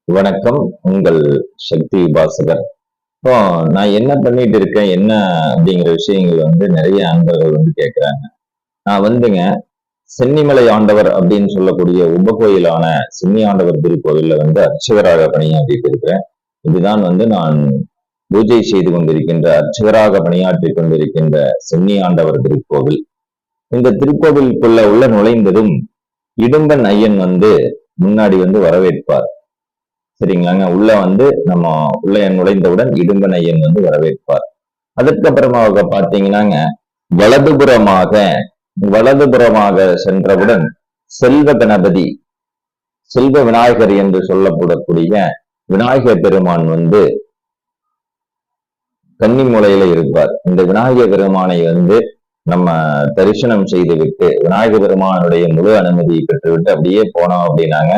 வணக்கம். உங்கள் சக்தி உபாசகர். இப்போ நான் என்ன பண்ணிட்டு இருக்கேன், என்ன அப்படிங்கிற விஷயங்கள் நிறைய அன்பர்கள் கேட்கிறாங்க. நான் சென்னிமலை ஆண்டவர் அப்படின்னு சொல்லக்கூடிய உபகோயிலான சென்னி ஆண்டவர் திருக்கோவில்ல அர்ச்சகராக பணியாற்றிட்டு இருக்கிறேன். இதுதான் நான் பூஜை செய்து கொண்டிருக்கின்ற, அர்ச்சகராக பணியாற்றி கொண்டிருக்கின்ற சென்னி ஆண்டவர் திருக்கோவில். இந்த திருக்கோவிலுக்குள்ள உள்ள நுழைந்ததும் இடும்பன் ஐயன் முன்னாடி வரவேற்பார். சரிங்களாங்க. உள்ள நம்ம உள்ள நுழைந்தவுடன் இடும்பன் ஐயன் வரவேற்பார். அதற்கப்புறமாக பாத்தீங்கன்னாங்க வலதுபுறமாக சென்றவுடன் செல்வ கணபதி, செல்வ விநாயகர் என்று சொல்லப்படக்கூடிய விநாயகர் பெருமான் கன்னிமூலையில இருப்பார். இந்த விநாயகர் பெருமானை நம்ம தரிசனம் செய்துவிட்டு விநாயகர் பெருமானுடைய முழு அனுமதியை பெற்றுவிட்டு அப்படியே போனோம் அப்படின்னாங்க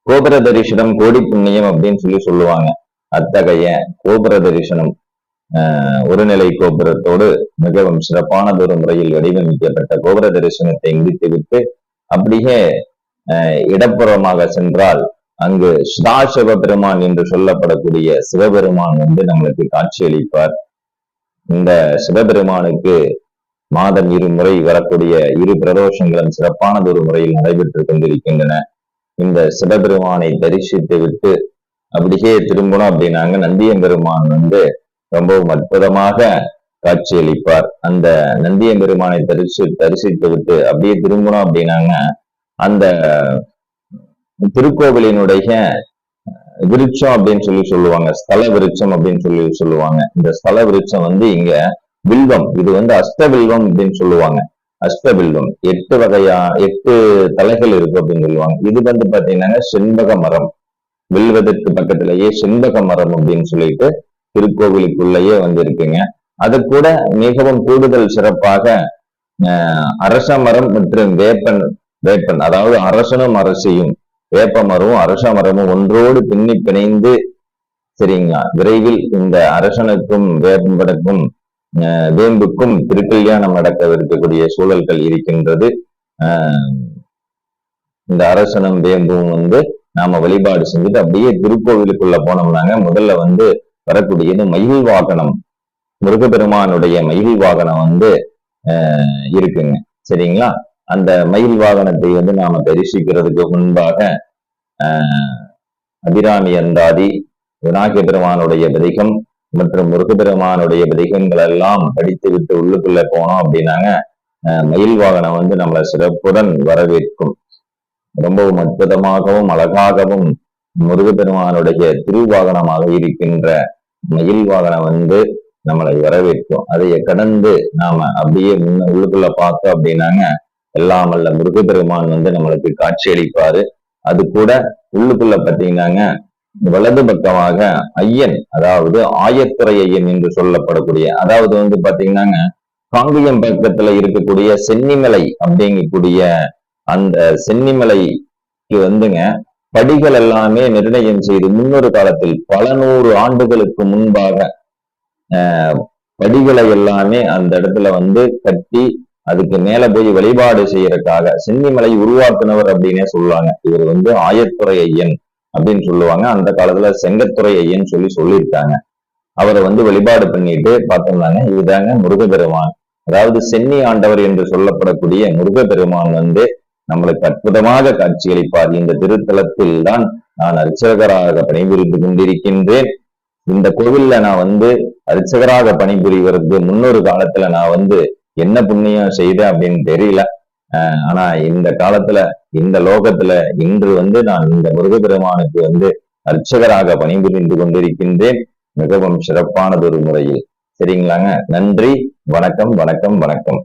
கோபுர தரிசனம் கோடி புண்ணியம் அப்படின்னு சொல்லுவாங்க. அத்தகைய கோபுர தரிசனம் ஒருநிலை கோபுரத்தோடு மிகவும் சிறப்பானதொரு முறையில் வடிவமைக்கப்பட்ட கோபுர தரிசனத்தை முடித்துவிட்டு அப்படியே இடப்புறமாக சென்றால் அங்கு ஸ்ரா சிவபெருமான் என்று சொல்லப்படக்கூடிய சிவபெருமான் நம்மளுக்கு காட்சியளிப்பார். இந்த சிவபெருமானுக்கு மாதம் இருமுறை வரக்கூடிய இரு பிரதோஷங்களும் சிறப்பானதொரு முறையில் நடைபெற்று கொண்டிருக்கின்றன. இந்த சிவபெருமானை தரிசித்து விட்டு அப்படியே திரும்பணும் அப்படின்னாங்க நந்தியம்பெருமான் ரொம்பவும் அற்புதமாக காட்சியளிப்பார். அந்த நந்தியம்பெருமானை தரிசித்து விட்டு அப்படியே திரும்பணும் அப்படின்னாங்க அந்த திருக்கோவிலினுடைய விருட்சம் அப்படின்னு சொல்லுவாங்க, ஸ்தல விருட்சம் அப்படின்னு சொல்லுவாங்க. இந்த ஸ்தல விருட்சம் இங்க வில்வம், இது அஷ்டவில்வம் அப்படின்னு சொல்லுவாங்க. அஷ்டவில்வம் 8 தலைகள் இருக்கு அப்படின்னு சொல்லுவாங்க. இது பாத்தீங்கன்னா செண்பக மரம், வில்வதற்கு பக்கத்திலேயே செண்பக மரம் அப்படின்னு சொல்லிட்டு திருக்கோவிலுக்குள்ளேயே இருக்குங்க. அது கூட மிகவும் கூடுதல் சிறப்பாக அரச மரம் மற்றும் வேப்பன், அதாவது அரசனும் அரசியும் வேப்ப மரமும் அரச மரமும் ஒன்றோடு பின்னி பிணைந்து, சரிங்களா, விரைவில் இந்த அரசனுக்கும் வேம்புக்கும் திருக்கல்யாணம் நடக்கவிருக்கக்கூடிய சூழல்கள் இருக்கின்றது. இந்த அரசனும் வேம்பும் நாம வழிபாடு செஞ்சுட்டு அப்படியே திருக்கோவிலுக்குள்ள போனோம்னாங்க முதல்ல வரக்கூடியது மயில் வாகனம், முருகப்பெருமானுடைய மயில் வாகனம் இருக்குங்க. சரிங்களா. அந்த மயில் வாகனத்தை நாம தரிசிக்கிறதுக்கு முன்பாக அபிராமி அந்தாதி, விநாயகர் பெருமானுடைய பதிகம் மற்றும் முருகப்பெருமானுடைய பதிகங்கள் எல்லாம் படித்து விட்டு உள்ளுக்குள்ள போனோம் அப்படின்னாங்க மயில் வாகனம் நம்மளை சிறப்புடன் வரவேற்கும். ரொம்பவும் அற்புதமாகவும் அழகாகவும் முருகப்பெருமானுடைய திருவாகனமாக இருக்கின்ற மயில் வாகனம் நம்மளை வரவேற்கும். அதைய கடந்து நாம அப்படியே உள்ளுக்குள்ள பார்த்தோம் அப்படின்னாங்க எல்லாம் அல்ல முருகப்பெருமான் நம்மளுக்கு காட்சியளிப்பாரு. அது கூட உள்ளுக்குள்ள பார்த்தீங்கன்னாங்க வலது பக்கமாக ஐயன், அதாவது ஆயத்துறை ஐயன் என்று சொல்லப்படக்கூடிய, அதாவது பாத்தீங்கன்னாங்க காங்கேயம் பக்கத்துல இருக்கக்கூடிய சென்னிமலை அப்படிங்கக்கூடிய அந்த சென்னிமலைக்கு படிகள் எல்லாமே நிர்ணயம் செய்து முன்னொரு காலத்தில் பல 100 ஆண்டுகளுக்கு முன்பாக படிகளை எல்லாமே அந்த இடத்துல கட்டி அதுக்கு மேல போய் வழிபாடு செய்யறதுக்காக சென்னிமலை உருவாக்குனவர் அப்படின்னே சொல்லுவாங்க. இவர் ஆயத்துறை ஐயன் அப்படின்னு சொல்லுவாங்க. அந்த காலத்துல செங்கத்துறை ஐயன் சொல்லியிருக்காங்க. அவரை வழிபாடு பண்ணிட்டு பார்த்தோம்னாங்க இதுதாங்க முருகப்பெருமான், அதாவது சென்னி ஆண்டவர் என்று சொல்லப்படக்கூடிய முருகப்பெருமான் நம்மளுக்கு அற்புதமாக காட்சியளிப்பார். இந்த திருத்தலத்தில் தான் நான் அர்ச்சகராக பணிபுரிந்து கொண்டிருக்கின்றேன். இந்த கோவில்ல நான் அர்ச்சகராக பணிபுரிவதற்கு முன்னொரு காலத்துல நான் என்ன புண்ணியம் செய்தேன் அப்படின்னு தெரியல. ஆனா இந்த காலத்துல இந்த லோகத்துல இன்று நான் இந்த முருகப்பெருமானுக்கு அர்ச்சகராக பணிபுரிந்து கொண்டிருக்கின்றேன், மிகவும் சிறப்பானதொரு முறையில். சரிங்களாங்க. நன்றி, வணக்கம், வணக்கம், வணக்கம்.